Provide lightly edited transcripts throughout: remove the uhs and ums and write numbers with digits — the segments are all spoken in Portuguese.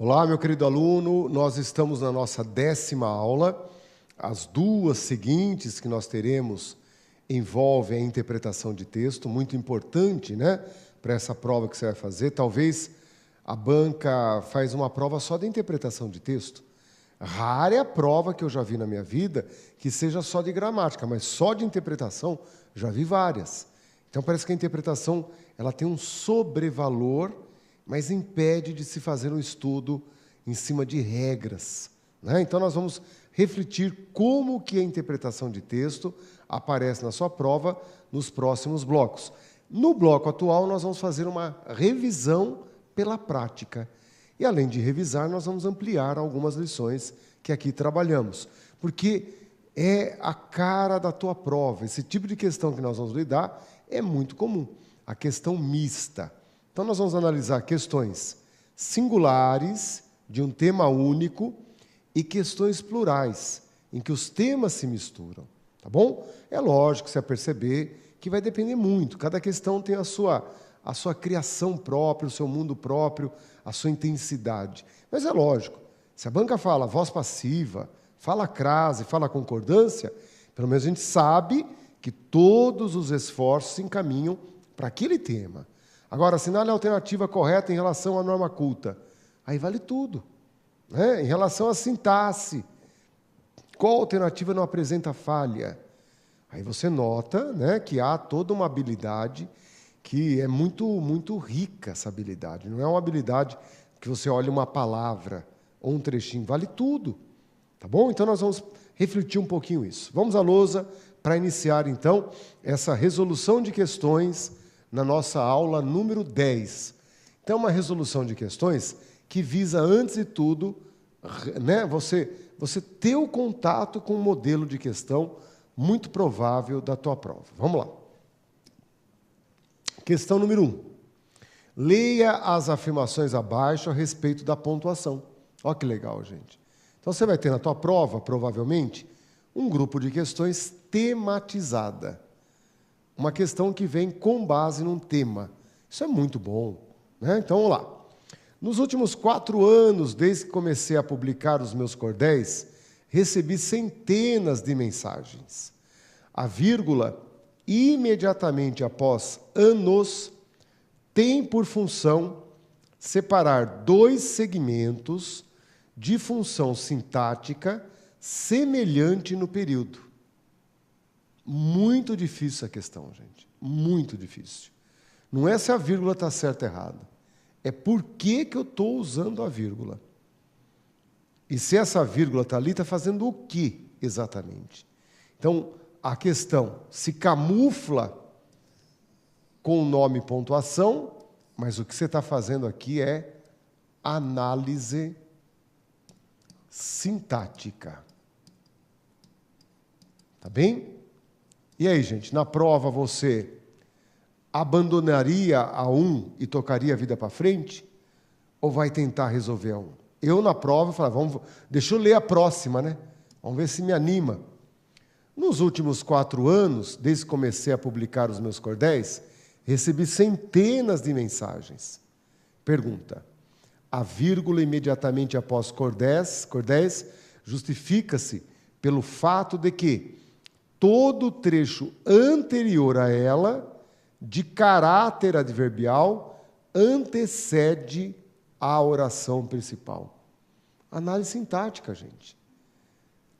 Olá, meu querido aluno, nós estamos na nossa 10ª aula. As duas seguintes que nós teremos envolvem a interpretação de texto, muito importante, né, para essa prova que você vai fazer. Talvez a banca faz uma prova só de interpretação de texto. Rara é a prova que eu já vi na minha vida que seja só de gramática, mas só de interpretação já vi várias. Então parece que a interpretação ela tem um sobrevalor, mas impede de se fazer um estudo em cima de regras, né? Então nós vamos refletir como que a interpretação de texto aparece na sua prova nos próximos blocos. No bloco atual, nós vamos fazer uma revisão pela prática. E, além de revisar, nós vamos ampliar algumas lições que aqui trabalhamos. Porque é a cara da tua prova. Esse tipo de questão que nós vamos lidar é muito comum. A questão mista. Então, nós vamos analisar questões singulares, de um tema único, e questões plurais, em que os temas se misturam. Tá bom? É lógico, você vai perceber que vai depender muito. Cada questão tem a sua criação própria, o seu mundo próprio, a sua intensidade. Mas é lógico, se a banca fala voz passiva, fala crase, fala concordância, pelo menos a gente sabe que todos os esforços se encaminham para aquele tema. Agora, assinale a alternativa correta em relação à norma culta. Aí vale tudo, né? Em relação à sintaxe, qual alternativa não apresenta falha? Aí você nota, né, que há toda uma habilidade que é muito rica, essa habilidade. Não é uma habilidade que você olha uma palavra ou um trechinho, vale tudo. Tá bom? Então nós vamos refletir um pouquinho isso. Vamos à lousa para iniciar, então, essa resolução de questões na nossa aula número 10. Então, uma resolução de questões que visa, antes de tudo, né, você ter o contato com um modelo de questão muito provável da tua prova. Vamos lá. Questão número 1. Leia as afirmações abaixo a respeito da pontuação. Olha que legal, gente. Então, você vai ter na tua prova, provavelmente, um grupo de questões tematizada. Uma questão que vem com base num tema. Isso é muito bom, né? Então, vamos lá. Nos últimos 4 anos, desde que comecei a publicar os meus cordéis, recebi centenas de mensagens. A vírgula, imediatamente após anos, tem por função separar 2 segmentos de função sintática semelhante no período. Muito difícil a questão, gente. Muito difícil. Não é se a vírgula está certa ou errada. É por que eu estou usando a vírgula. E se essa vírgula está ali, está fazendo o que exatamente? Então, a questão se camufla com o nome pontuação, mas o que você está fazendo aqui é análise sintática. Tá bem? E aí, gente, na prova você abandonaria a 1 e tocaria a vida para frente? Ou vai tentar resolver a 1? Eu, na prova, falava, deixa eu ler a próxima, né? Vamos ver se me anima. Nos últimos 4 anos, desde que comecei a publicar os meus cordéis, recebi centenas de mensagens. Pergunta. A vírgula imediatamente após cordéis justifica-se pelo fato de que todo o trecho anterior a ela, de caráter adverbial, antecede a oração principal. Análise sintática, gente.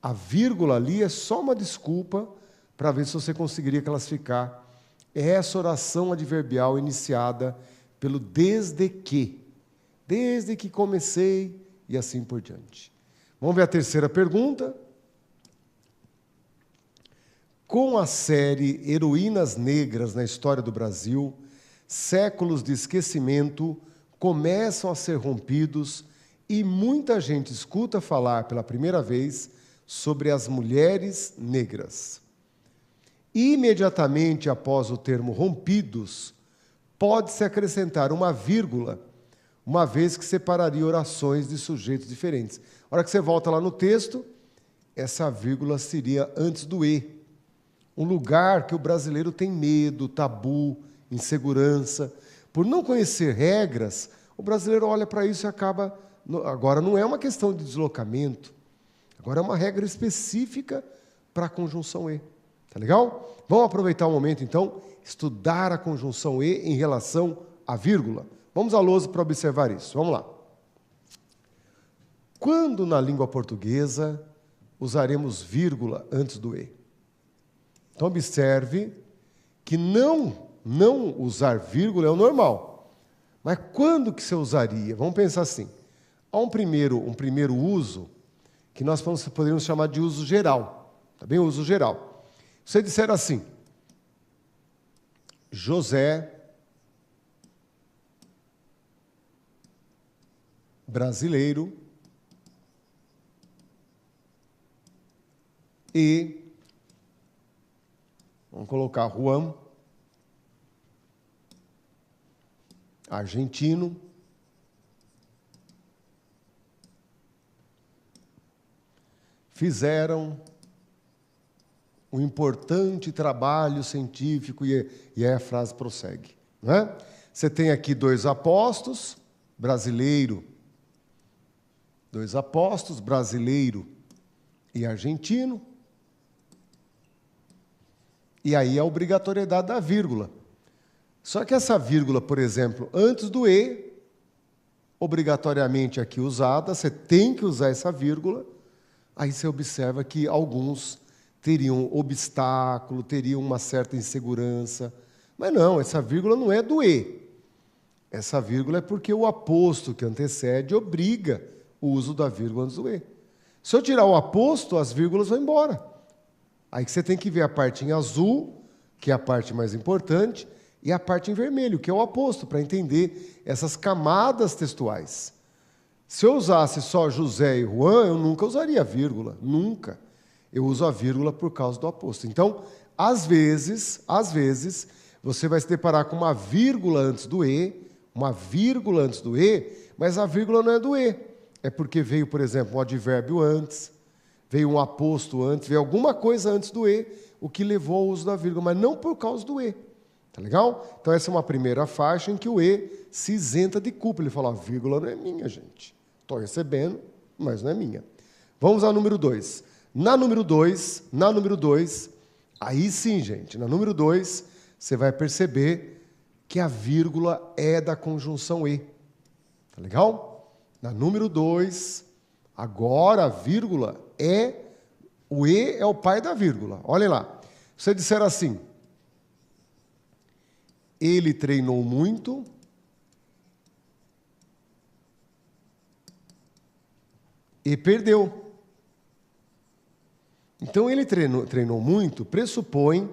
A vírgula ali é só uma desculpa para ver se você conseguiria classificar essa oração adverbial iniciada pelo desde que comecei e assim por diante. Vamos ver a terceira pergunta. Com a série Heroínas Negras na História do Brasil, séculos de esquecimento começam a ser rompidos e muita gente escuta falar pela primeira vez sobre as mulheres negras. Imediatamente após o termo rompidos, pode-se acrescentar uma vírgula, uma vez que separaria orações de sujeitos diferentes. A hora que você volta lá no texto, essa vírgula seria antes do e. Um lugar que o brasileiro tem medo, tabu, insegurança. Por não conhecer regras, o brasileiro olha para isso e acaba Agora não é uma questão de deslocamento, agora é uma regra específica para a conjunção E. Tá legal? Vamos aproveitar o momento, então, estudar a conjunção E em relação à vírgula. Vamos à lousa para observar isso. Vamos lá. Quando na língua portuguesa usaremos vírgula antes do E? Então, observe que não usar vírgula é o normal. Mas quando que você usaria? Vamos pensar assim. Há um primeiro uso que nós poderíamos chamar de uso geral. Tá bem? O uso geral. Se você disser assim, José, brasileiro, e, vamos colocar Juan, argentino, fizeram um importante trabalho científico, e aí a frase prossegue. Não é? Você tem aqui dois apóstolos, brasileiro e argentino, e aí a obrigatoriedade da vírgula. Só que essa vírgula, por exemplo, antes do E, obrigatoriamente aqui usada, você tem que usar essa vírgula, aí você observa que alguns teriam obstáculo, teriam uma certa insegurança. Mas não, essa vírgula não é do E. Essa vírgula é porque o aposto que antecede obriga o uso da vírgula antes do E. Se eu tirar o aposto, as vírgulas vão embora. Aí que você tem que ver a parte em azul, que é a parte mais importante, e a parte em vermelho, que é o aposto, para entender essas camadas textuais. Se eu usasse só José e Juan, eu nunca usaria a vírgula, nunca. Eu uso a vírgula por causa do aposto. Então, às vezes, você vai se deparar com uma vírgula antes do E, mas a vírgula não é do E. É porque veio, por exemplo, um advérbio antes, veio um aposto antes, veio alguma coisa antes do E, o que levou ao uso da vírgula, mas não por causa do E. Tá legal? Então, essa é uma primeira faixa em que o E se isenta de culpa. Ele fala, a vírgula não é minha, gente. Estou recebendo, mas não é minha. Vamos ao número 2. Na número 2, aí sim, gente, na número 2, você vai perceber que a vírgula é da conjunção E. Tá legal? Na número 2, agora a vírgula o E é o pai da vírgula. Olhem lá. Se você disser assim, ele treinou muito e perdeu. Então, ele treinou muito, pressupõe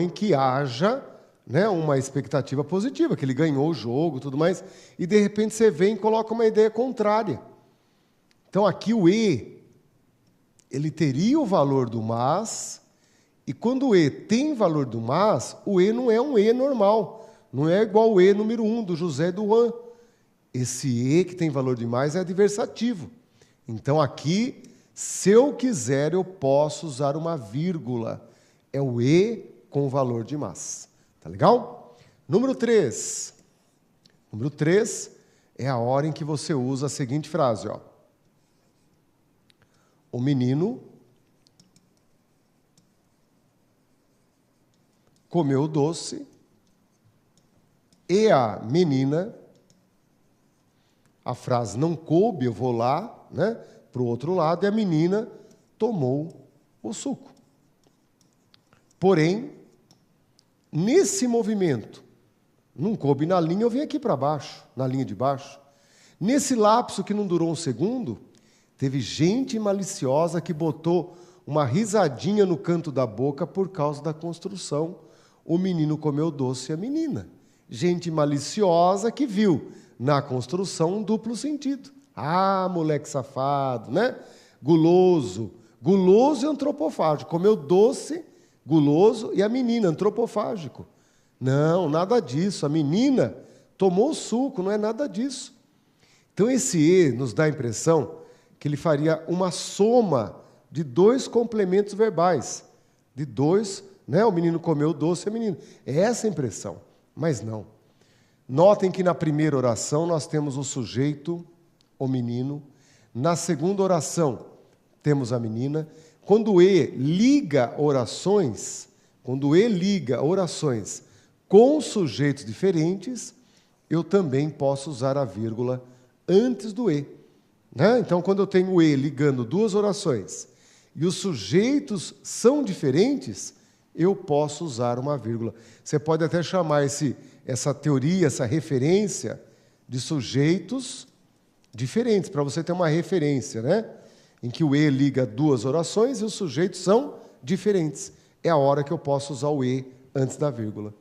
que haja, né, uma expectativa positiva, que ele ganhou o jogo e tudo mais, e de repente você vem e coloca uma ideia contrária. Então, aqui o E, ele teria o valor do mas, e quando o E tem valor do mas, o E não é um E normal, não é igual o E número 1 do José e do Juan. Esse E que tem valor de mais é adversativo. Então, aqui, se eu quiser, eu posso usar uma vírgula. É o E com o valor de mas. Tá legal? Número 3. Número 3 é a hora em que você usa a seguinte frase, ó. O menino comeu doce e a menina, a frase não coube, eu vou lá, né, para o outro lado, e a menina tomou o suco. Porém, nesse movimento, não coube na linha, eu vim aqui para baixo, na linha de baixo. Nesse lapso que não durou um segundo, teve gente maliciosa que botou uma risadinha no canto da boca por causa da construção. O menino comeu doce e a menina. Gente maliciosa que viu na construção um duplo sentido. Ah, moleque safado, né? Guloso e antropofágico. Comeu doce, guloso, e a menina, antropofágico. Não, nada disso. A menina tomou o suco, não é nada disso. Então, esse E nos dá a impressão que ele faria uma soma de dois complementos verbais. De dois, né? O menino comeu doce, a menina. É essa a impressão, mas não. Notem que na primeira oração nós temos o sujeito o menino. Na segunda oração, temos a menina. Quando o E liga orações com sujeitos diferentes, eu também posso usar a vírgula antes do E. Né? Então, quando eu tenho o E ligando duas orações e os sujeitos são diferentes, eu posso usar uma vírgula. Você pode até chamar essa teoria, essa referência de sujeitos diferentes, para você ter uma referência, né? Em que o E liga duas orações e os sujeitos são diferentes. É a hora que eu posso usar o E antes da vírgula.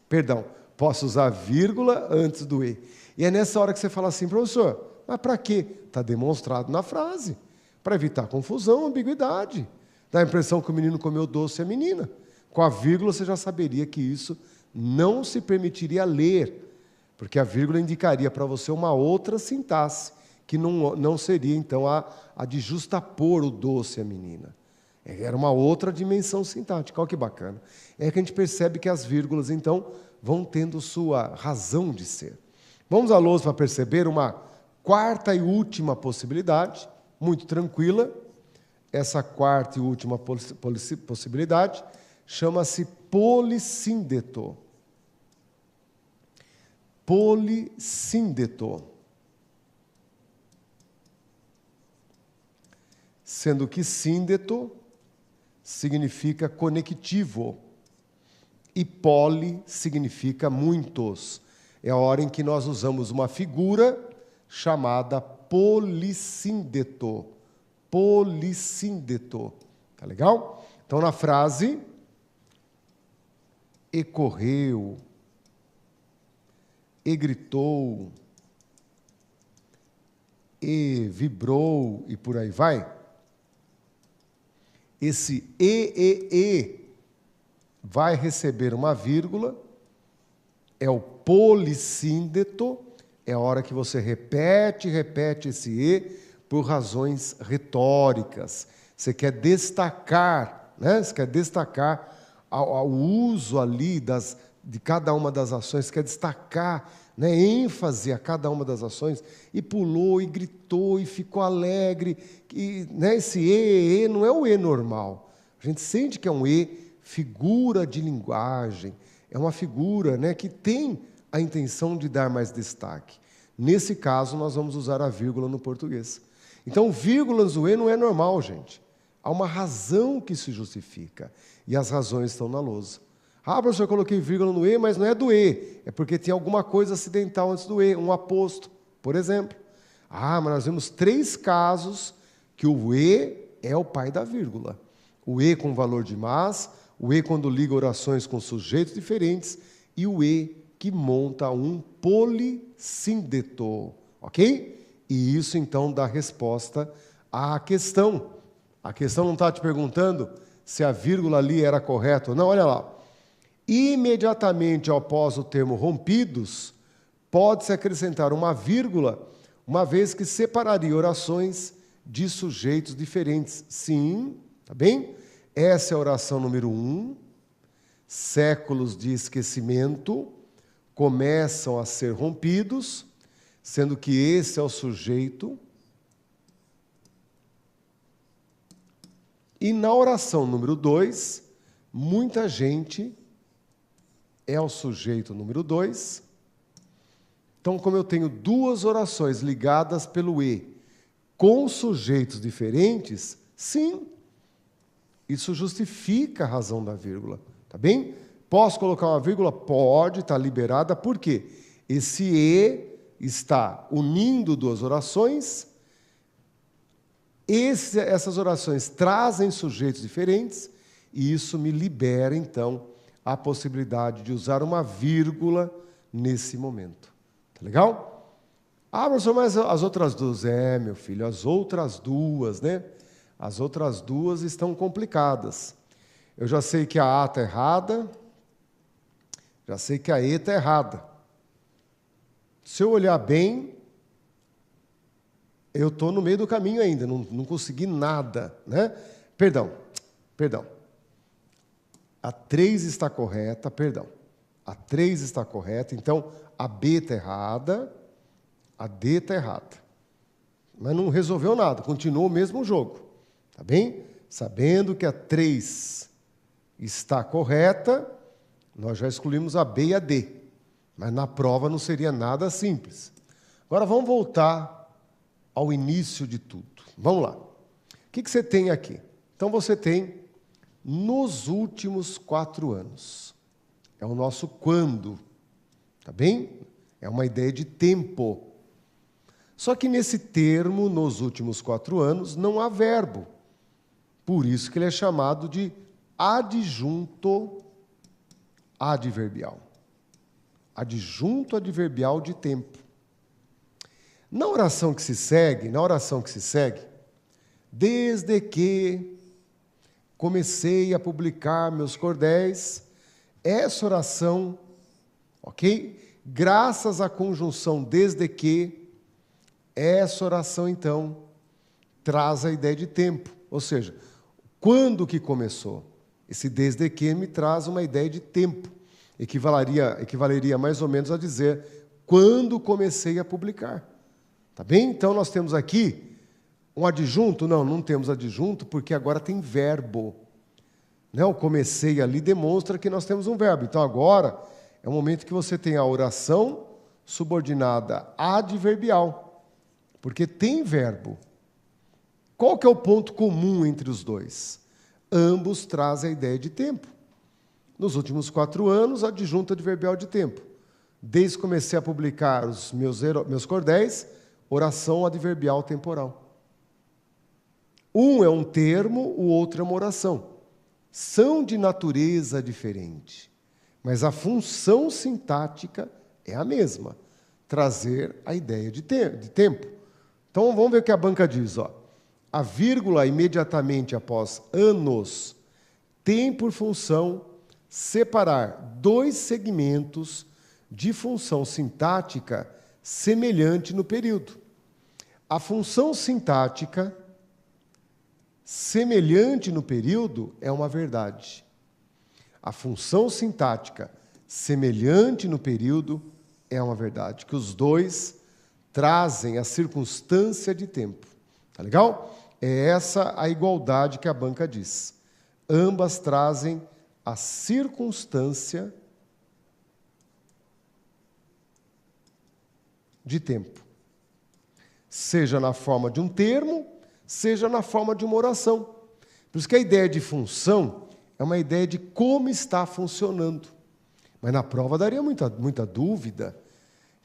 Perdão, posso usar a vírgula antes do E. E é nessa hora que você fala assim, professor, mas para quê? Está demonstrado na frase. Para evitar confusão, ambiguidade. Dá a impressão que o menino comeu doce e a menina. Com a vírgula você já saberia que isso não se permitiria ler, porque a vírgula indicaria para você uma outra sintaxe, que não seria, então, a de justapor o doce e a menina. Era uma outra dimensão sintática. Olha que bacana. É que a gente percebe que as vírgulas, então, vão tendo sua razão de ser. Vamos à lousa para perceber uma quarta e última possibilidade, muito tranquila. Essa quarta e última possibilidade chama-se polissíndeto. Polissíndeto. Sendo que síndeto significa conectivo e poli significa muitos. É a hora em que nós usamos uma figura chamada polissíndeto. Polissíndeto. Tá legal? Então, na frase, e correu, e gritou, e vibrou, e por aí vai. Esse e vai receber uma vírgula, é o polissíndeto, é a hora que você repete esse e por razões retóricas. Você quer destacar, né? Você quer destacar ao uso ali de cada uma das ações, quer destacar, né, ênfase a cada uma das ações, e pulou, e gritou, e ficou alegre. E, né, esse e não é o e normal. A gente sente que é um e, figura de linguagem, é uma figura, né, que tem a intenção de dar mais destaque. Nesse caso, nós vamos usar a vírgula no português. Então, vírgulas do e não é normal, gente. Há uma razão que se justifica, e as razões estão na lousa. Ah, professor, eu coloquei vírgula no e, mas não é do e. É porque tem alguma coisa acidental antes do e, um aposto, por exemplo. Ah, mas nós vemos 3 casos que o e é o pai da vírgula. O e com valor de mas, o e quando liga orações com sujeitos diferentes, e o e que monta um polissíndeto. Ok? E isso, então, dá resposta à questão. A questão não está te perguntando se a vírgula ali era correta ou não. Olha lá. Imediatamente após o termo rompidos, pode-se acrescentar uma vírgula, uma vez que separaria orações de sujeitos diferentes. Sim, tá bem? Essa é a oração número 1. Séculos de esquecimento começam a ser rompidos, sendo que esse é o sujeito. E na oração número 2, muita gente é o sujeito número 2. Então, como eu tenho 2 orações ligadas pelo e, com sujeitos diferentes, sim, isso justifica a razão da vírgula. Tá bem? Posso colocar uma vírgula? Pode, está liberada. Por quê? Esse e está unindo 2 orações. Essas orações trazem sujeitos diferentes e isso me libera, então, a possibilidade de usar uma vírgula nesse momento. Tá legal? Ah, professor, mas as outras 2? Meu filho, as outras 2, né? As outras 2 estão complicadas. Eu já sei que a A está errada, já sei que a E está errada. Se eu olhar bem, eu estou no meio do caminho ainda, não consegui nada, né? Perdão. A 3 está correta, A 3 está correta, então a B está errada, a D está errada. Mas não resolveu nada, continuou o mesmo jogo. Tá bem? Sabendo que a 3 está correta, nós já excluímos a B e a D. Mas na prova não seria nada simples. Agora vamos voltar ao início de tudo. Vamos lá. O que você tem aqui? Então você tem nos últimos 4 anos. É o nosso quando. Tá bem? É uma ideia de tempo. Só que nesse termo, nos últimos 4 anos, não há verbo. Por isso que ele é chamado de adjunto adverbial. Adjunto adverbial de tempo. Na oração que se segue, desde que comecei a publicar meus cordéis, essa oração, ok? Graças à conjunção desde que, essa oração, então, traz a ideia de tempo. Ou seja, quando que começou? Esse desde que me traz uma ideia de tempo. Equivaleria mais ou menos a dizer quando comecei a publicar. Tá bem? Então, nós temos aqui um adjunto. Não temos adjunto, porque agora tem verbo. Né? O comecei ali demonstra que nós temos um verbo. Então, agora é o momento que você tem a oração subordinada adverbial, porque tem verbo. Qual que é o ponto comum entre os dois? Ambos trazem a ideia de tempo. Nos últimos 4 anos, adjunto adverbial de tempo. Desde que comecei a publicar os meus cordéis, oração adverbial temporal. Um é um termo, o outro é uma oração. São de natureza diferente, mas a função sintática é a mesma, trazer a ideia de tempo. Então, vamos ver o que a banca diz. A vírgula imediatamente após anos tem por função separar 2 segmentos de função sintática semelhante no período. A função sintática semelhante no período é uma verdade. A função sintática semelhante no período é uma verdade, que os dois trazem a circunstância de tempo. Tá legal? É essa a igualdade que a banca diz. Ambas trazem a circunstância de tempo. Seja na forma de um termo, seja na forma de uma oração. Por isso que a ideia de função é uma ideia de como está funcionando. Mas na prova daria muita dúvida.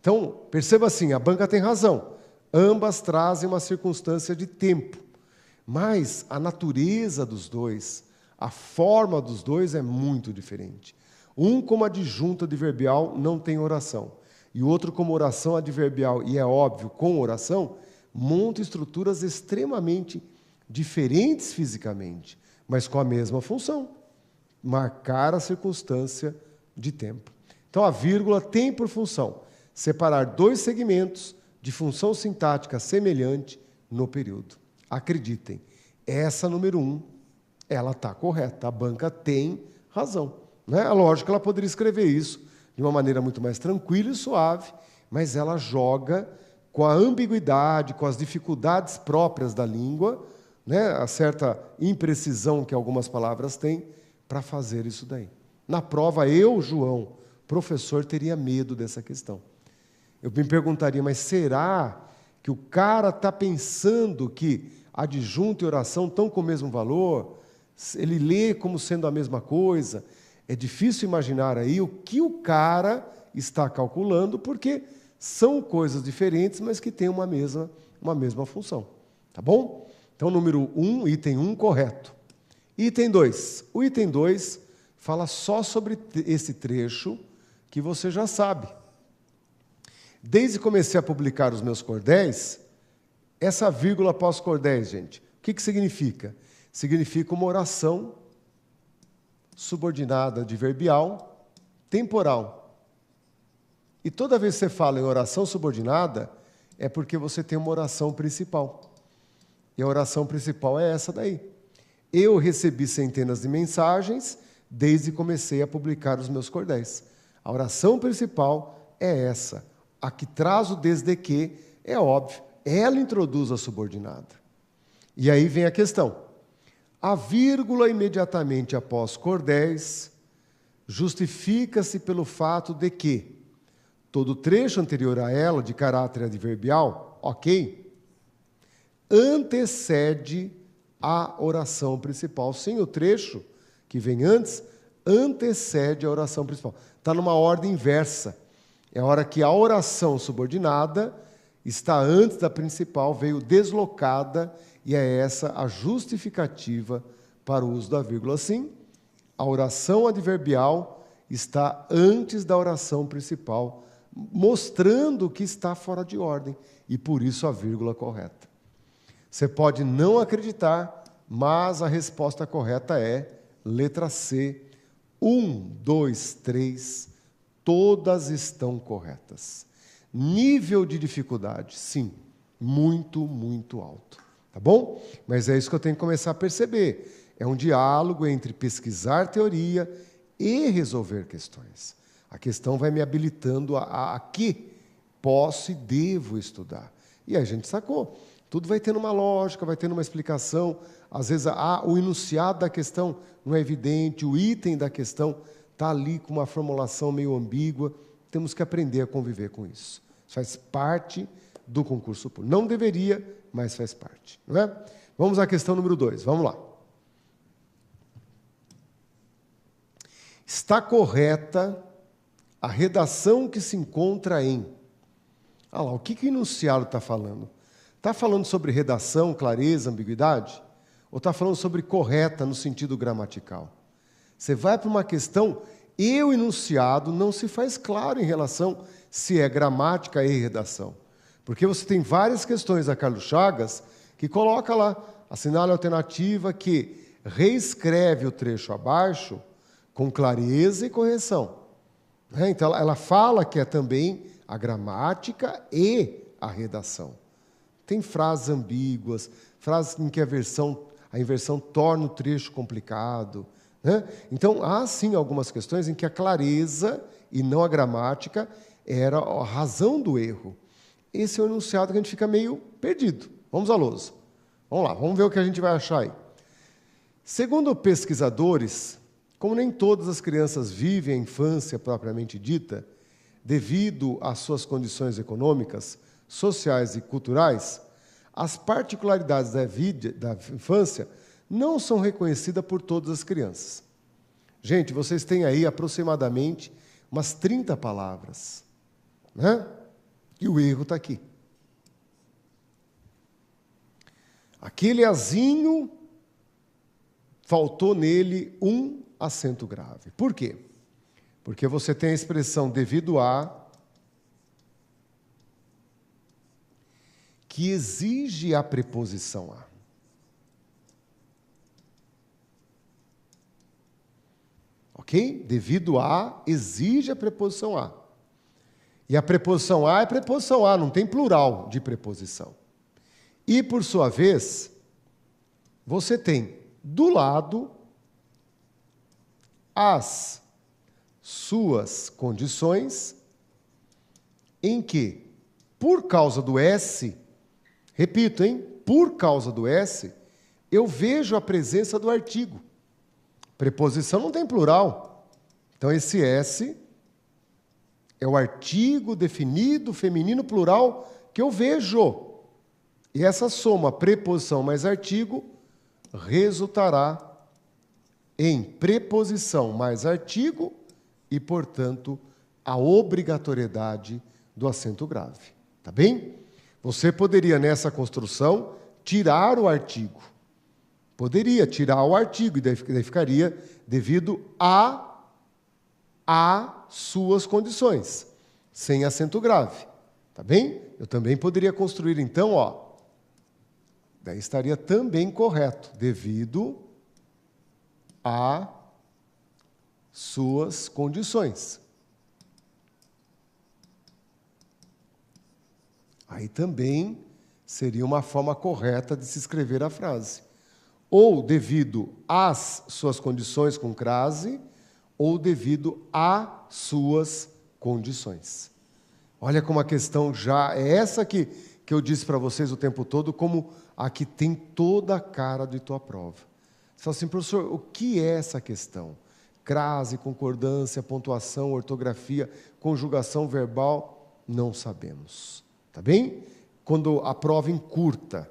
Então, perceba assim, a banca tem razão. Ambas trazem uma circunstância de tempo. Mas a natureza dos dois, a forma dos dois é muito diferente. Um como adjunto adverbial não tem oração. E o outro como oração adverbial, e é óbvio, com oração, monta estruturas extremamente diferentes fisicamente, mas com a mesma função, marcar a circunstância de tempo. Então, a vírgula tem por função separar 2 segmentos de função sintática semelhante no período. Acreditem, essa número 1, ela está correta, a banca tem razão. Né? É lógico que ela poderia escrever isso de uma maneira muito mais tranquila e suave, mas ela joga com a ambiguidade, com as dificuldades próprias da língua, né? A certa imprecisão que algumas palavras têm, para fazer isso daí. Na prova, eu, João, professor, teria medo dessa questão. Eu me perguntaria, mas será que o cara está pensando que adjunto e oração estão com o mesmo valor? Ele lê como sendo a mesma coisa? É difícil imaginar aí o que o cara está calculando, porque são coisas diferentes, mas que têm uma mesma função. Tá bom? Então, número 1, item 1, correto. Item 2. O item 2 fala só sobre esse trecho que você já sabe. Desde que comecei a publicar os meus cordéis, essa vírgula após cordéis, gente, o que significa? Significa uma oração subordinada adverbial temporal. E toda vez que você fala em oração subordinada, é porque você tem uma oração principal. E a oração principal é essa daí. Eu recebi centenas de mensagens desde que comecei a publicar os meus cordéis. A oração principal é essa. A que traz o desde que, é óbvio, ela introduz a subordinada. E aí vem a questão. A vírgula imediatamente após cordéis justifica-se pelo fato de que todo trecho anterior a ela, de caráter adverbial, ok, antecede a oração principal. Sim, o trecho que vem antes antecede a oração principal. Está numa ordem inversa. É a hora que a oração subordinada está antes da principal, veio deslocada, e é essa a justificativa para o uso da vírgula. Assim, a oração adverbial está antes da oração principal, mostrando que está fora de ordem, e por isso a vírgula correta. Você pode não acreditar, mas a resposta correta é letra C. 1, 2, 3, todas estão corretas. Nível de dificuldade, sim, muito, muito alto. Tá bom? Mas é isso que eu tenho que começar a perceber. É um diálogo entre pesquisar teoria e resolver questões. A questão vai me habilitando a que posso e devo estudar. E a gente sacou. Tudo vai tendo uma lógica, vai tendo uma explicação. Às vezes o enunciado da questão não é evidente, o item da questão está ali com uma formulação meio ambígua. Temos que aprender a conviver com isso. Isso faz parte do concurso público. Não deveria, mas faz parte. Não é? Vamos à questão número 2. Vamos lá. Está correta a redação que se encontra em... Ah lá, o que o enunciado está falando? Está falando sobre redação, clareza, ambiguidade? Ou está falando sobre correta no sentido gramatical? Você vai para uma questão e o enunciado não se faz claro em relação se é gramática e redação. Porque você tem várias questões da Carlos Chagas que coloca lá, assinale a alternativa que reescreve o trecho abaixo com clareza e correção. Então, ela fala que é também a gramática e a redação. Tem frases ambíguas, frases em que a inversão torna o trecho complicado. Então, há sim algumas questões em que a clareza e não a gramática era a razão do erro. Esse é o enunciado que a gente fica meio perdido. Vamos à lousa. Vamos lá, vamos ver o que a gente vai achar aí. Segundo pesquisadores, como nem todas as crianças vivem a infância propriamente dita, devido às suas condições econômicas, sociais e culturais, as particularidades da infância não são reconhecidas por todas as crianças. Gente, vocês têm aí aproximadamente umas 30 palavras, né? E o erro está aqui. Aquele azinho, faltou nele um acento grave. Por quê? Porque você tem a expressão devido a, que exige a preposição a. Ok? Devido a, exige a preposição a. E a preposição a é preposição a, não tem plural de preposição. E, por sua vez, você tem do lado as suas condições em que, por causa do S, repito, por causa do S, eu vejo a presença do artigo. Preposição não tem plural. Então, esse S é o artigo definido, feminino, plural, que eu vejo. E essa soma, preposição mais artigo, resultará em preposição mais artigo e, portanto, a obrigatoriedade do acento grave. Tá bem? Você poderia, nessa construção, tirar o artigo. Poderia tirar o artigo, e daí ficaria devido a suas condições, sem acento grave. Tá bem? Eu também poderia construir, então, daí estaria também correto, devido a suas condições. Aí também seria uma forma correta de se escrever a frase. Ou devido às suas condições com crase, ou devido a suas condições. Olha como a questão já é essa que que eu disse para vocês o tempo todo, como aqui tem toda a cara de tua prova. Você fala assim, professor, o que é essa questão? Crase, concordância, pontuação, ortografia, conjugação verbal, não sabemos. Tá bem? Quando a prova encurta,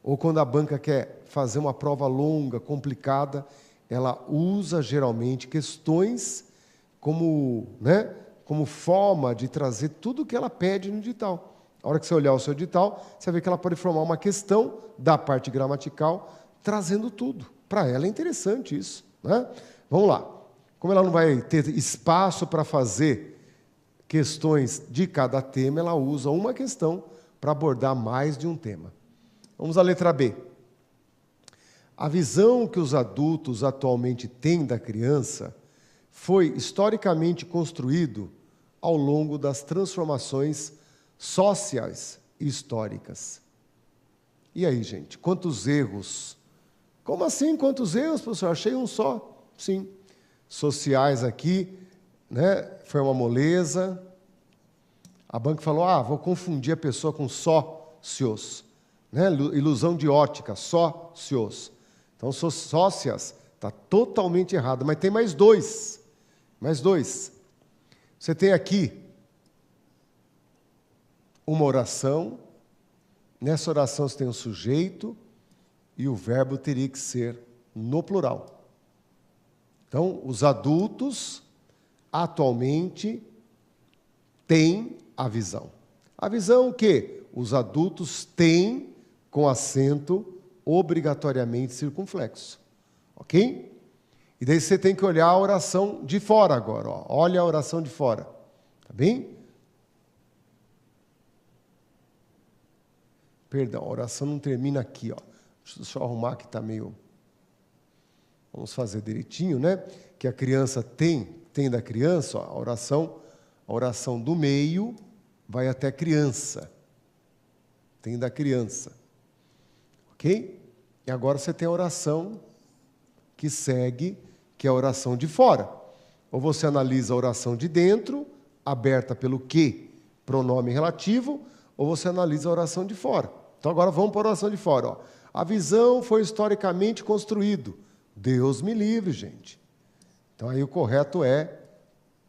ou quando a banca quer fazer uma prova longa, complicada, ela usa geralmente questões como forma de trazer tudo o que ela pede no edital. A hora que você olhar o seu edital, você vai ver que ela pode formar uma questão da parte gramatical, trazendo tudo. Para ela é interessante isso. Né? Vamos lá. Como ela não vai ter espaço para fazer questões de cada tema, ela usa uma questão para abordar mais de um tema. Vamos à letra B. A visão que os adultos atualmente têm da criança foi historicamente construído ao longo das transformações sociais e históricas. E aí, gente, quantos erros? Como assim, quantos erros, professor? Achei um só. Sim. Sociais aqui, né? Foi uma moleza. A banca falou, vou confundir a pessoa com sócios. Né? Ilusão de ótica, sócios. Então, sócias, está totalmente errado. Mas tem mais dois. Mais dois. Você tem aqui uma oração. Nessa oração você tem um sujeito e o verbo teria que ser no plural. Então, os adultos atualmente têm a visão. A visão que os adultos têm com acento obrigatoriamente circunflexo. Ok? E daí você tem que olhar a oração de fora agora. Ó. Olha a oração de fora. Tá bem? Perdão, a oração não termina aqui. Ó. Deixa eu arrumar que está meio... Vamos fazer direitinho, né? Que a criança tem da criança, ó, a oração do meio vai até criança. Tem da criança. Ok? E agora você tem a oração que segue, que é a oração de fora. Ou você analisa a oração de dentro, aberta pelo que, pronome relativo, ou você analisa a oração de fora. Então agora vamos para a oração de fora. Ó. A visão foi historicamente construído. Deus me livre, gente. Então aí o correto é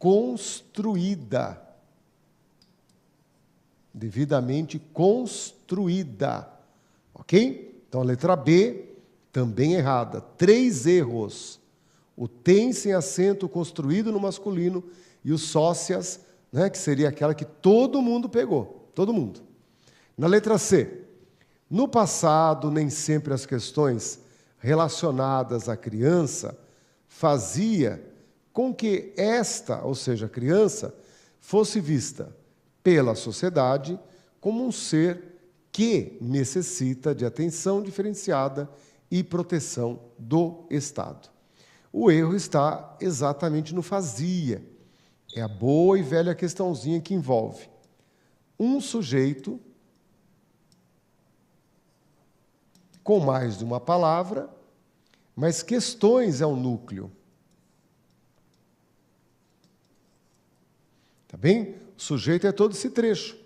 construída. Devidamente construída. Ok? Então a letra B, também errada. 3 erros. O tem sem acento construído no masculino e o sócias, né, que seria aquela que todo mundo pegou. Todo mundo. Na letra C, no passado, nem sempre as questões relacionadas à criança fazia com que esta, ou seja, a criança, fosse vista pela sociedade como um ser que necessita de atenção diferenciada e proteção do Estado. O erro está exatamente no fazia. É a boa e velha questãozinha que envolve um sujeito com mais de uma palavra, mas questões é o núcleo. Tá bem? O sujeito é todo esse trecho.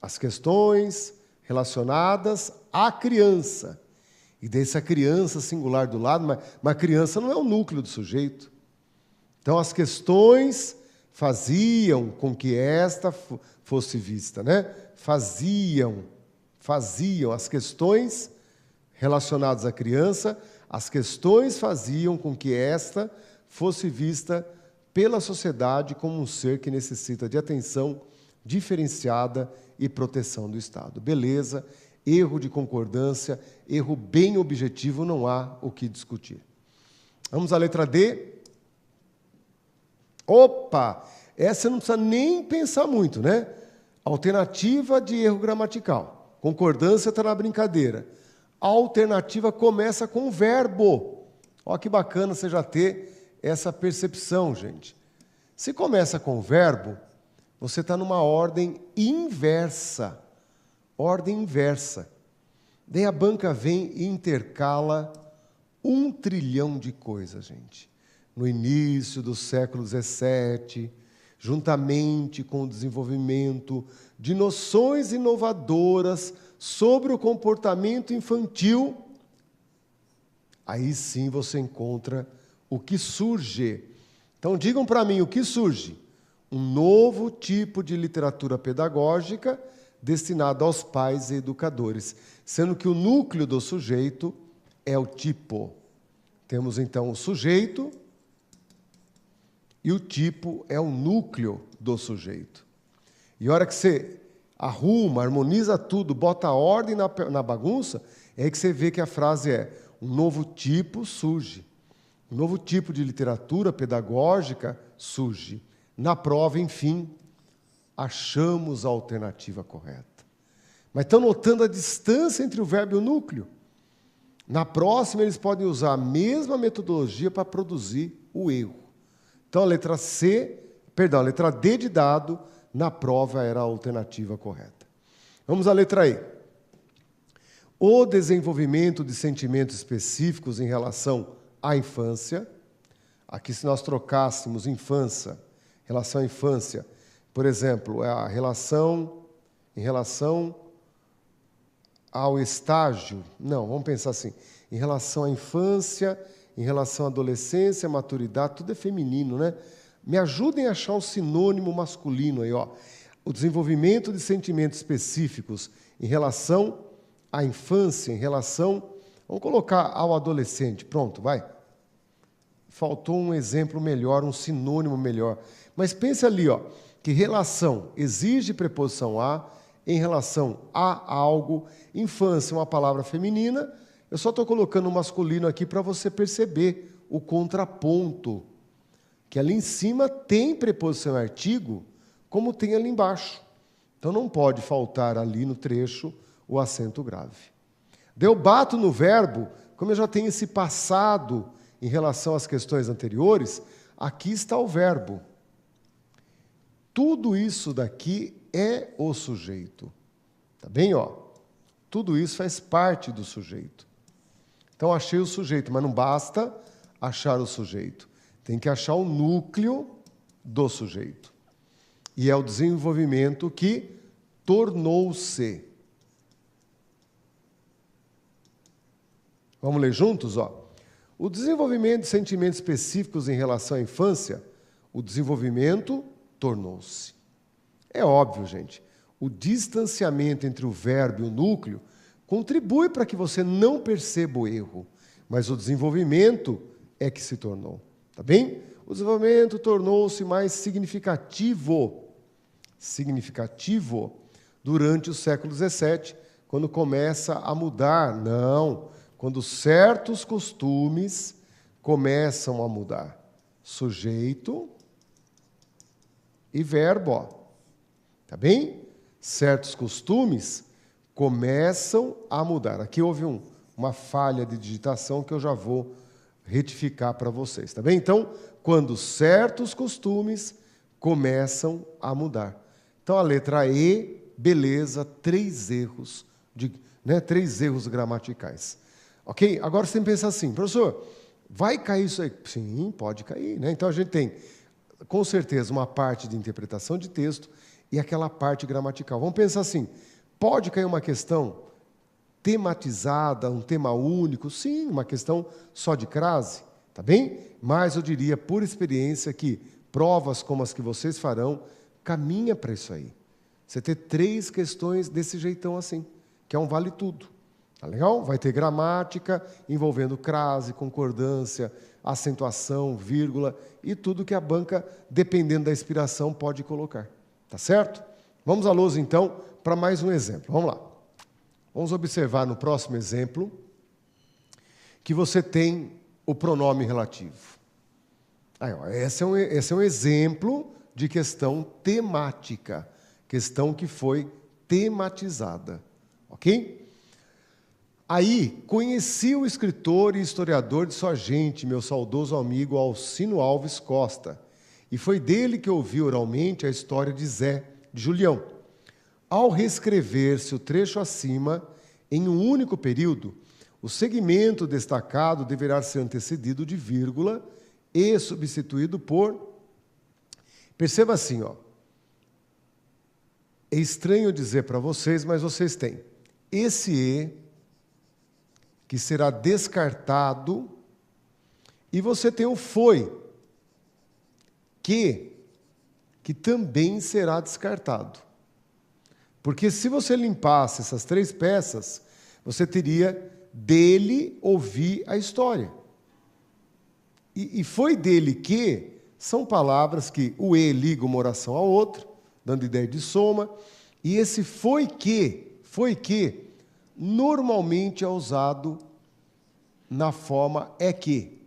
As questões relacionadas à criança. E dessa criança singular do lado, mas a criança não é o núcleo do sujeito. Então, as questões faziam com que esta fosse vista, né? Faziam as questões relacionadas à criança, as questões faziam com que esta fosse vista pela sociedade como um ser que necessita de atenção diferenciada e proteção do Estado. Beleza, erro de concordância, erro bem objetivo, não há o que discutir. Vamos à letra D. Opa! Essa não precisa nem pensar muito, né? Alternativa de erro gramatical. Concordância está na brincadeira. A alternativa começa com o verbo. Olha que bacana você já ter essa percepção, gente. Se começa com o verbo, você está numa ordem inversa. Ordem inversa. Daí a banca vem e intercala 1 trilhão de coisas, gente. No início do século XVII, juntamente com o desenvolvimento de noções inovadoras sobre o comportamento infantil, aí sim você encontra o que surge. Então, digam para mim o que surge. Um novo tipo de literatura pedagógica destinada aos pais e educadores, sendo que o núcleo do sujeito é o tipo. Temos, então, o sujeito e o tipo é o núcleo do sujeito. E a hora que você arruma, harmoniza tudo, bota ordem na bagunça, é aí que você vê que a frase é: um novo tipo surge. Um novo tipo de literatura pedagógica surge. Na prova, enfim, achamos a alternativa correta. Mas estão notando a distância entre o verbo e o núcleo? Na próxima, eles podem usar a mesma metodologia para produzir o erro. Então, a letra D de dado, na prova era a alternativa correta. Vamos à letra E. O desenvolvimento de sentimentos específicos em relação à infância. Aqui, se nós trocássemos relação à infância, por exemplo, a relação em relação ao estágio. Não, vamos pensar assim. Em relação à infância, em relação à adolescência, maturidade, tudo é feminino, né? Me ajudem a achar um sinônimo masculino aí, ó. O desenvolvimento de sentimentos específicos em relação à infância, em relação... Vamos colocar ao adolescente. Pronto, vai. Faltou um exemplo melhor, um sinônimo melhor. Mas pense ali, ó, que relação exige preposição a, em relação a algo. Infância é uma palavra feminina. Eu só estou colocando o masculino aqui para você perceber o contraponto. Que ali em cima tem preposição e artigo, como tem ali embaixo. Então não pode faltar ali no trecho o acento grave. Eu bato no verbo, como eu já tenho esse passado em relação às questões anteriores, aqui está o verbo. Tudo isso daqui é o sujeito. Tá bem, ó? Tudo isso faz parte do sujeito. Então, achei o sujeito, mas não basta achar o sujeito. Tem que achar o núcleo do sujeito. E é o desenvolvimento que tornou-se. Vamos ler juntos? Ó. O desenvolvimento de sentimentos específicos em relação à infância, o desenvolvimento tornou-se. É óbvio, gente. O distanciamento entre o verbo e o núcleo contribui para que você não perceba o erro, mas o desenvolvimento é que se tornou. Tá bem? O desenvolvimento tornou-se mais significativo durante o século XVII, quando começa a mudar. Não, quando certos costumes começam a mudar. Sujeito e verbo. Ó. Tá bem? Certos costumes começam a mudar. Aqui houve uma falha de digitação que eu já vou retificar para vocês. Tá bem? Então, quando certos costumes começam a mudar. Então, a letra E, beleza, 3 erros, 3 erros gramaticais. Ok? Agora você tem que pensar assim, professor, vai cair isso aí? Sim, pode cair. Né? Então, a gente tem, com certeza, uma parte de interpretação de texto e aquela parte gramatical. Vamos pensar assim, pode cair uma questão tematizada, um tema único? Sim, uma questão só de crase, tá bem? Mas eu diria, por experiência, que provas como as que vocês farão, caminha para isso aí. Você ter 3 questões desse jeitão assim, que é um vale tudo. Tá legal? Vai ter gramática envolvendo crase, concordância, acentuação, vírgula e tudo que a banca, dependendo da inspiração, pode colocar. Tá certo? Vamos à lousa, então, para mais um exemplo. Vamos lá. Vamos observar no próximo exemplo que você tem o pronome relativo. Aí, ó, esse é um exemplo de questão temática, questão que foi tematizada. Ok? Aí, conheci o escritor e historiador de sua gente, meu saudoso amigo Alcino Alves Costa, e foi dele que ouvi oralmente a história de Zé, de Julião. Ao reescrever-se o trecho acima, em um único período, o segmento destacado deverá ser antecedido de vírgula e substituído por... Perceba assim, ó. É estranho dizer para vocês, mas vocês têm esse e, que será descartado, e você tem o foi, que também será descartado. Porque se você limpasse essas 3 peças, você teria dele ouvir a história. E foi dele que são palavras que o e liga uma oração a outra, dando ideia de soma, e esse foi que, normalmente é usado na forma é que.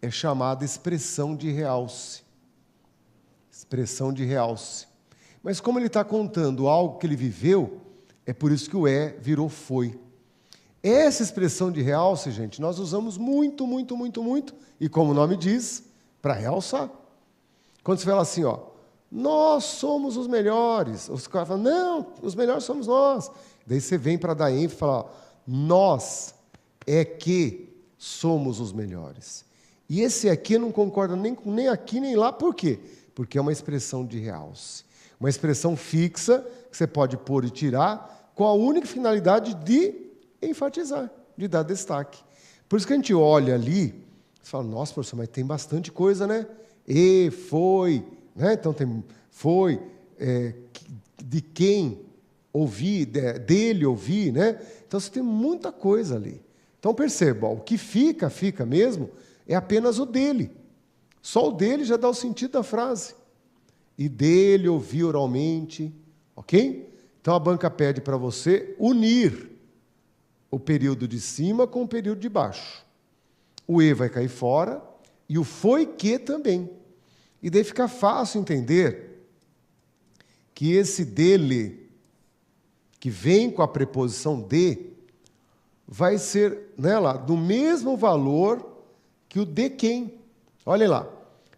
É chamada expressão de realce. Expressão de realce. Mas como ele está contando algo que ele viveu, é por isso que o é virou foi. Essa expressão de realce, gente, nós usamos muito, muito, muito, muito, e como o nome diz, para realçar. Quando você fala assim, ó, nós somos os melhores, os caras falam, não, os melhores somos nós. Daí você vem para dar ênfase e falar, ó, nós é que somos os melhores. E esse aqui não concorda nem aqui nem lá, por quê? Porque é uma expressão de realce. Uma expressão fixa, que você pode pôr e tirar, com a única finalidade de enfatizar, de dar destaque. Por isso que a gente olha ali, você fala, nossa, professor, mas tem bastante coisa, né? E, foi, né? Então tem foi, de quem ouvir, dele ouvir, né? Então você tem muita coisa ali. Então perceba, ó, o que fica mesmo, é apenas o dele. Só o dele já dá o sentido da frase. E dele ouvir oralmente, ok? Então a banca pede para você unir o período de cima com o período de baixo. O e vai cair fora e o foi que também. E daí fica fácil entender que esse dele, que vem com a preposição de, vai ser nela do mesmo valor que o de quem. Olhem lá.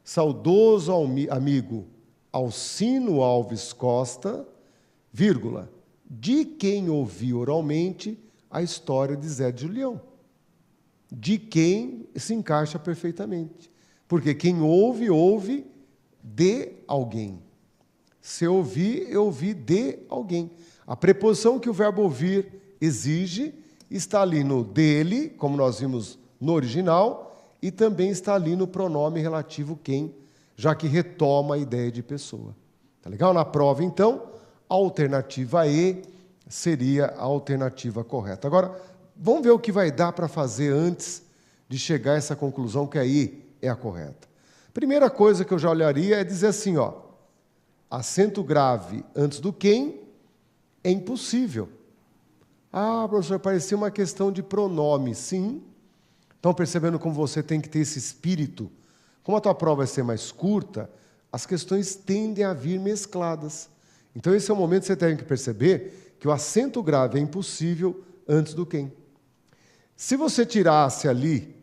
Saudoso amigo Alcino Alves Costa, vírgula, de quem ouvi oralmente a história de Zé de Julião. De quem se encaixa perfeitamente. Porque quem ouve, ouve de alguém. Se eu ouvi de alguém. A preposição que o verbo ouvir exige está ali no dele, como nós vimos no original, e também está ali no pronome relativo quem, já que retoma a ideia de pessoa. Tá legal? Na prova, então, a alternativa E seria a alternativa correta. Agora, vamos ver o que vai dar para fazer antes de chegar a essa conclusão que aí é a correta. Primeira coisa que eu já olharia é dizer assim, ó, acento grave antes do quem é impossível. Ah, professor, parecia uma questão de pronome. Sim. Estão percebendo como você tem que ter esse espírito? Como a tua prova vai ser mais curta, as questões tendem a vir mescladas. Então, esse é o momento que você tem que perceber que o acento grave é impossível antes do quem. Se você tirasse ali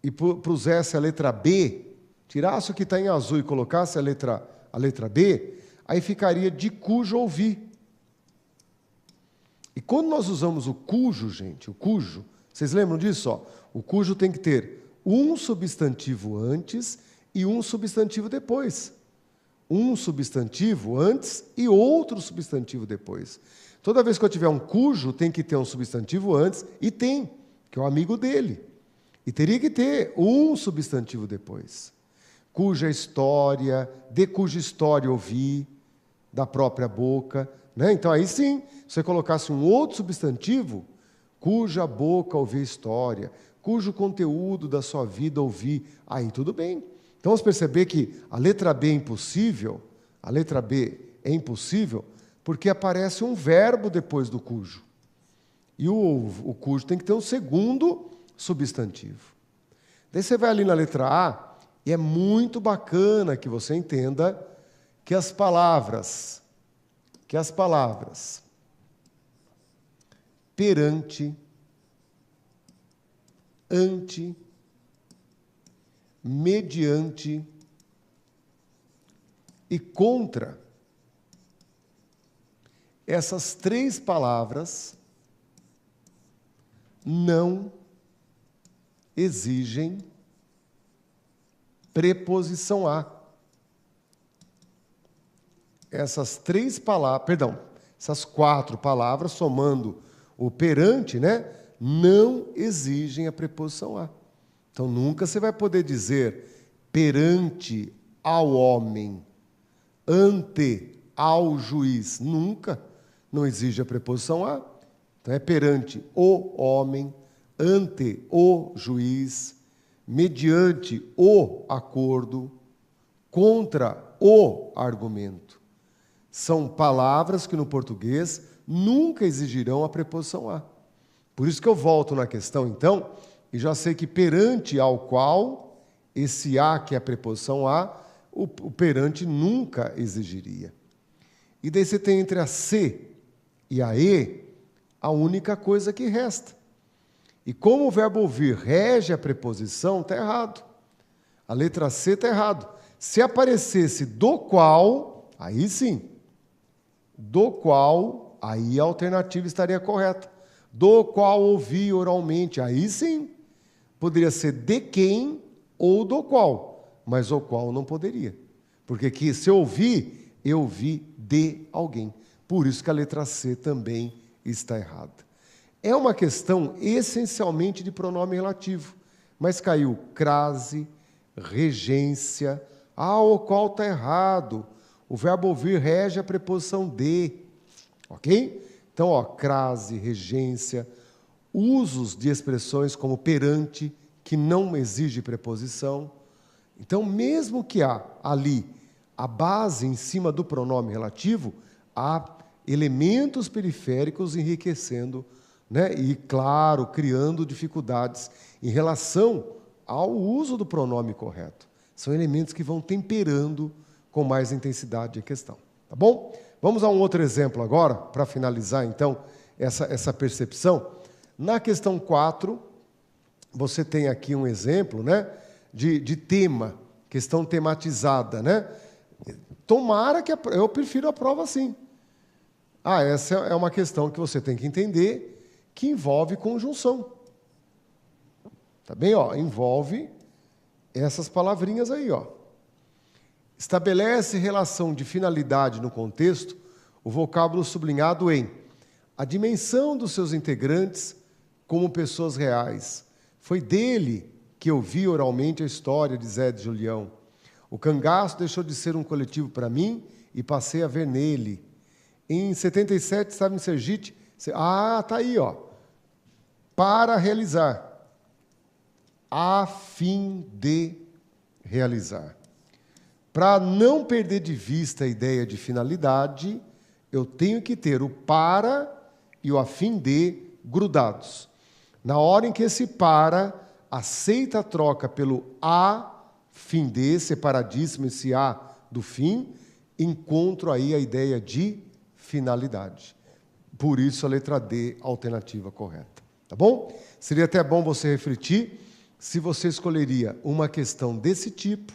e pusesse a letra B, tirasse o que está em azul e colocasse a letra B, aí ficaria de cujo ouvir. E quando nós usamos o cujo, gente, o cujo, vocês lembram disso? Ó? O cujo tem que ter um substantivo antes e um substantivo depois. Um substantivo antes e outro substantivo depois. Toda vez que eu tiver um cujo, tem que ter um substantivo antes e tem, que é o amigo dele. E teria que ter um substantivo depois. Cuja história, de cuja história ouvi, da própria boca. Né? Então, aí sim, se você colocasse um outro substantivo, cuja boca ouvi a história, cujo conteúdo da sua vida ouvi, aí tudo bem. Então, vamos perceber que a letra B é impossível, a letra B é impossível porque aparece um verbo depois do cujo. E o cujo tem que ter um segundo substantivo. Daí você vai ali na letra A, e é muito bacana que você entenda que as palavras perante, ante, mediante e contra, essas 3 palavras não exigem preposição a. Essas 3 palavras, Essas 4 palavras, somando o perante, né, não exigem a preposição a. Então, nunca você vai poder dizer perante ao homem, ante ao juiz. Nunca. Não exige a preposição a. Então, é perante o homem, ante o juiz, mediante o acordo, contra o argumento. São palavras que no português nunca exigirão a preposição a. Por isso que eu volto na questão, então, e já sei que perante ao qual, esse a, que é a preposição a, o perante nunca exigiria. E daí você tem entre a se e a e a única coisa que resta. E como o verbo ouvir rege a preposição, está errado. A letra C está errado. Se aparecesse do qual, aí sim. Do qual, aí a alternativa estaria correta. Do qual ouvi oralmente, aí sim. Poderia ser de quem ou do qual, mas o qual não poderia. Porque que, se eu ouvi de alguém. Por isso que a letra C também está errada. É uma questão essencialmente de pronome relativo, mas caiu crase, regência. O qual está errado. O verbo ouvir rege a preposição de. Ok? Então, crase, regência, usos de expressões como perante, que não exige preposição. Então, mesmo que há ali a base em cima do pronome relativo, há elementos periféricos enriquecendo, né? E, claro, criando dificuldades em relação ao uso do pronome correto. São elementos que vão temperando com mais intensidade a questão. Tá bom? Vamos a um outro exemplo agora, para finalizar, então, essa percepção. Na questão 4, você tem aqui um exemplo, né, de tema, questão tematizada, né? Tomara que eu prefiro a prova assim. Essa é uma questão que você tem que entender, que envolve conjunção. Tá bem? Envolve essas palavrinhas aí, Estabelece relação de finalidade no contexto, o vocábulo sublinhado em a dimensão dos seus integrantes como pessoas reais. Foi dele que eu vi oralmente a história de Zé de Julião. O cangaço deixou de ser um coletivo para mim e passei a ver nele. Em 77, estava em Sergipe. Tá aí, Para realizar. A fim de realizar. Para não perder de vista a ideia de finalidade, eu tenho que ter o para e o a fim de grudados. Na hora em que esse para aceita a troca pelo a fim de, separadíssimo esse a do fim, encontro aí a ideia de finalidade. Por isso a letra D, a alternativa correta. Tá bom? Seria até bom você refletir se você escolheria uma questão desse tipo,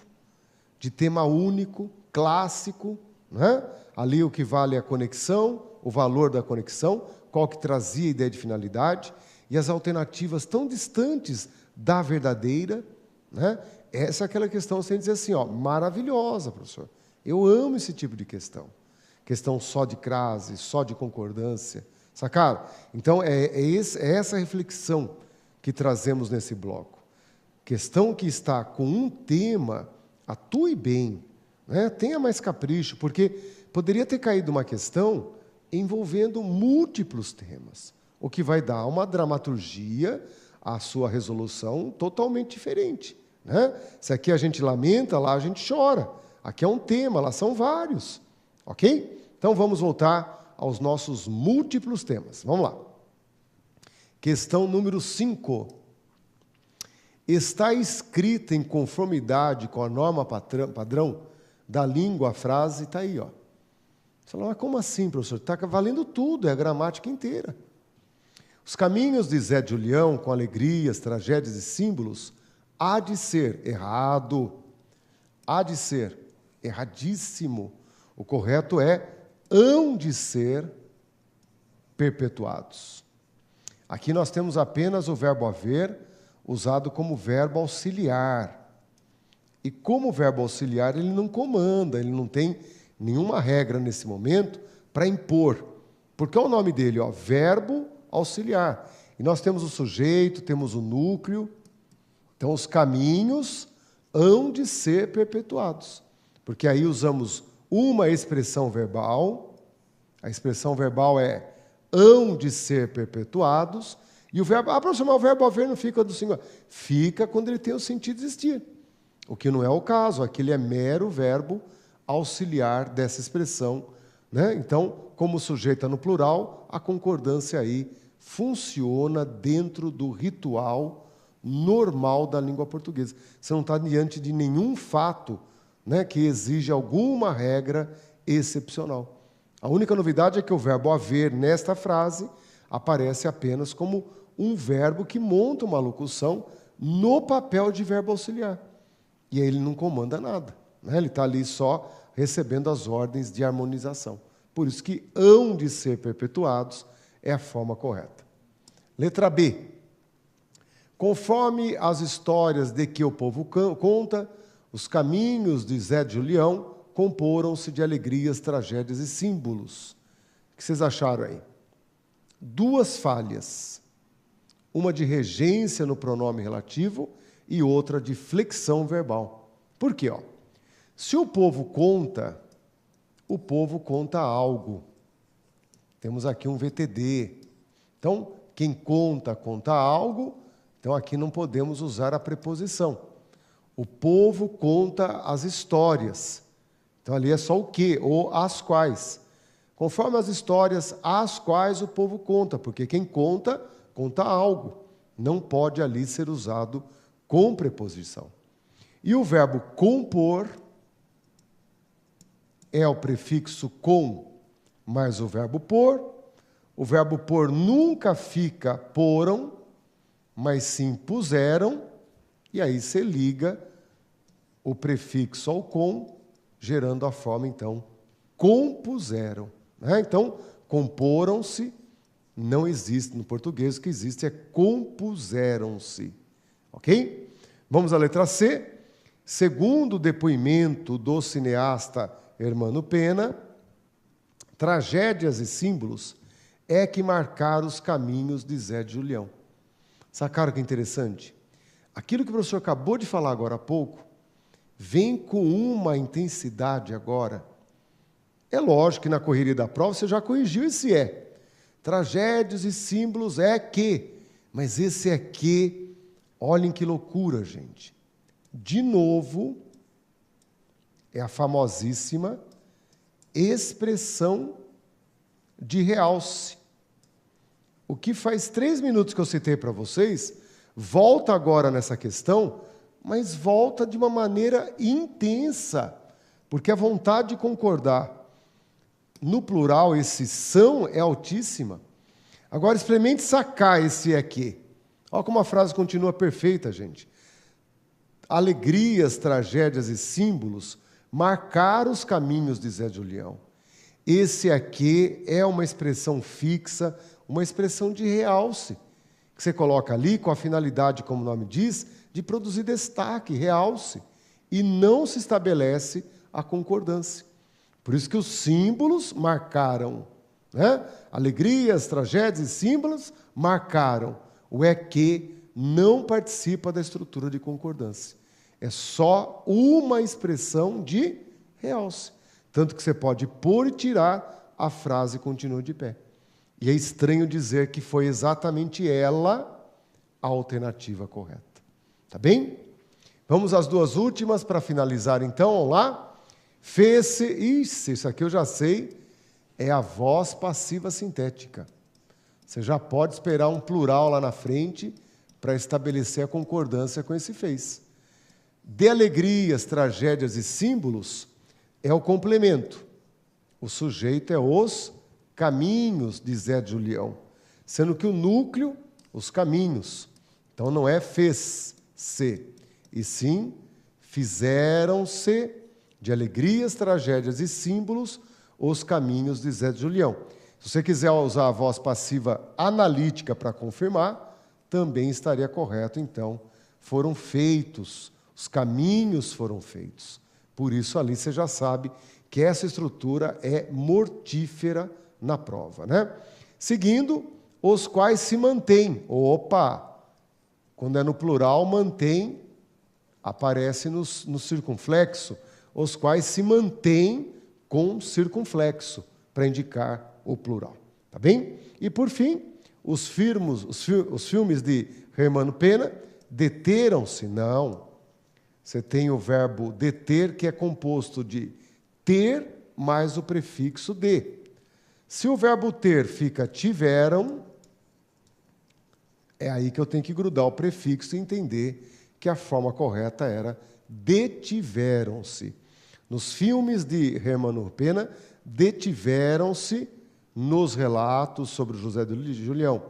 de tema único, clássico, né? Ali o que vale é a conexão, o valor da conexão, qual que trazia a ideia de finalidade, e as alternativas tão distantes da verdadeira, né? Essa é aquela questão, sem dizer assim, maravilhosa, professor. Eu amo esse tipo de questão. Questão só de crase, só de concordância. Sacaram? Então, é essa reflexão que trazemos nesse bloco. Questão que está com um tema, atue bem, né? Tenha mais capricho, porque poderia ter caído uma questão envolvendo múltiplos temas, o que vai dar uma dramaturgia à sua resolução totalmente diferente, né? Se aqui a gente lamenta, lá a gente chora. Aqui é um tema, lá são vários. Ok? Então vamos voltar aos nossos múltiplos temas. Vamos lá. Questão número 5. Está escrita em conformidade com a norma padrão da língua a frase, está aí, Você fala, mas como assim, professor? Está valendo tudo, é a gramática inteira. Os caminhos de Zé de Julião, com alegrias, tragédias e símbolos, há de ser errado, há de ser erradíssimo. O correto é hão de ser perpetuados. Aqui nós temos apenas o verbo haver, usado como verbo auxiliar. E como verbo auxiliar, ele não comanda, ele não tem nenhuma regra nesse momento para impor. Porque é o nome dele, ó, verbo auxiliar. E nós temos o sujeito, temos o núcleo. Então, os caminhos hão de ser perpetuados. Porque aí usamos uma expressão verbal. A expressão verbal é hão de ser perpetuados. E o verbo, professor, o verbo haver não fica do singular. Fica quando ele tem o sentido de existir. O que não é o caso, aquele é mero verbo auxiliar dessa expressão, né? Então, como o sujeito está no plural, a concordância aí funciona dentro do ritual normal da língua portuguesa. Você não está diante de nenhum fato, né, que exige alguma regra excepcional. A única novidade é que o verbo haver, nesta frase, aparece apenas como um verbo que monta uma locução no papel de verbo auxiliar. E aí ele não comanda nada, né? Ele está ali só recebendo as ordens de harmonização. Por isso que hão de ser perpetuados é a forma correta. Letra B. Conforme as histórias de que o povo conta, os caminhos de Zé de Julião comporam-se de alegrias, tragédias e símbolos. O que vocês acharam aí? Duas falhas. Uma de regência no pronome relativo e outra de flexão verbal. Por quê? Se o povo conta algo. Temos aqui um VTD. Então, quem conta algo. Então, aqui não podemos usar a preposição. O povo conta as histórias. Então, ali é só o que, ou as quais. Conforme as histórias às quais o povo conta, porque quem conta algo. Não pode ali ser usado com preposição. E o verbo compor é o prefixo com mais o verbo por. O verbo por nunca fica poram, mas sim puseram, e aí você liga o prefixo ao com, gerando a forma, então, compuseram. Né? Então, comporam-se, não existe no português, o que existe é compuseram-se. Ok? Vamos à letra C. Segundo o depoimento do cineasta Hermano Pena, tragédias e símbolos é que marcaram os caminhos de Zé de Julião. Sacaram que interessante? Aquilo que o professor acabou de falar agora há pouco, vem com uma intensidade agora. É lógico que na correria da prova você já corrigiu esse é. Tragédias e símbolos é que. Mas esse é que, olhem que loucura, gente. De novo, é a famosíssima expressão de realce. O que faz 3 minutos que eu citei para vocês, volta agora nessa questão, mas volta de uma maneira intensa, porque a vontade de concordar no plural, esse são é altíssima. Agora, experimente sacar esse é que. Olha como a frase continua perfeita, gente. Alegrias, tragédias e símbolos marcaram os caminhos de Zé de Julião. Esse aqui é uma expressão fixa, uma expressão de realce, que você coloca ali com a finalidade, como o nome diz, de produzir destaque, realce, e não se estabelece a concordância. Por isso que os símbolos marcaram, né? Alegrias, tragédias e símbolos marcaram. O é que não participa da estrutura de concordância. É só uma expressão de realce. Tanto que você pode pôr e tirar, a frase continua de pé. E é estranho dizer que foi exatamente ela a alternativa correta. Tá bem? Vamos às duas últimas para finalizar então, vamos lá? Fez-se, isso aqui eu já sei, é a voz passiva sintética. Você já pode esperar um plural lá na frente para estabelecer a concordância com esse fez. De alegrias, tragédias e símbolos é o complemento. O sujeito é os caminhos de Zé de Julião, sendo que o núcleo, os caminhos. Então não é fez-se, e sim fizeram-se de alegrias, tragédias e símbolos os caminhos de Zé de Julião. Se você quiser usar a voz passiva analítica para confirmar, também estaria correto, então. Foram feitos, os caminhos foram feitos. Por isso, ali você já sabe que essa estrutura é mortífera na prova, né? Seguindo, os quais se mantêm. Opa! Quando é no plural, mantém, aparece no circunflexo, os quais se mantêm com circunflexo, para indicar o plural. Tá bem? E, por fim, os filmes de Germano Pena, deteram-se. Não. Você tem o verbo deter, que é composto de ter mais o prefixo de. Se o verbo ter fica tiveram, é aí que eu tenho que grudar o prefixo e entender que a forma correta era detiveram-se. Nos filmes de Germano Pena, detiveram-se nos relatos sobre José de Julião,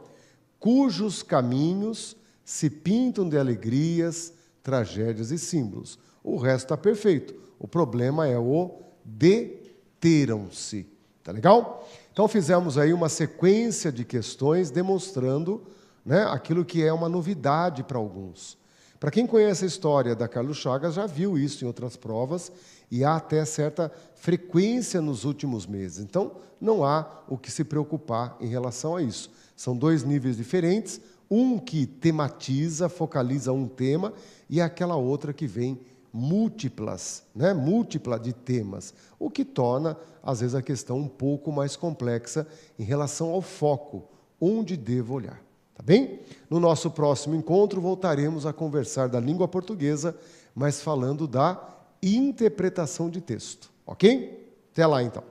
cujos caminhos se pintam de alegrias, tragédias e símbolos. O resto está perfeito. O problema é o deteram-se. Tá legal? Então, fizemos aí uma sequência de questões demonstrando, né, aquilo que é uma novidade para alguns. Para quem conhece a história da Carlos Chagas, já viu isso em outras provas, e há até certa frequência nos últimos meses. Então, não há o que se preocupar em relação a isso. São dois níveis diferentes, um que tematiza, focaliza um tema, e aquela outra que vem múltiplas, né? Múltipla de temas, o que torna, às vezes, a questão um pouco mais complexa em relação ao foco, onde devo olhar. Tá bem? No nosso próximo encontro, voltaremos a conversar da língua portuguesa, mas falando da interpretação de texto. Ok? Até lá, então.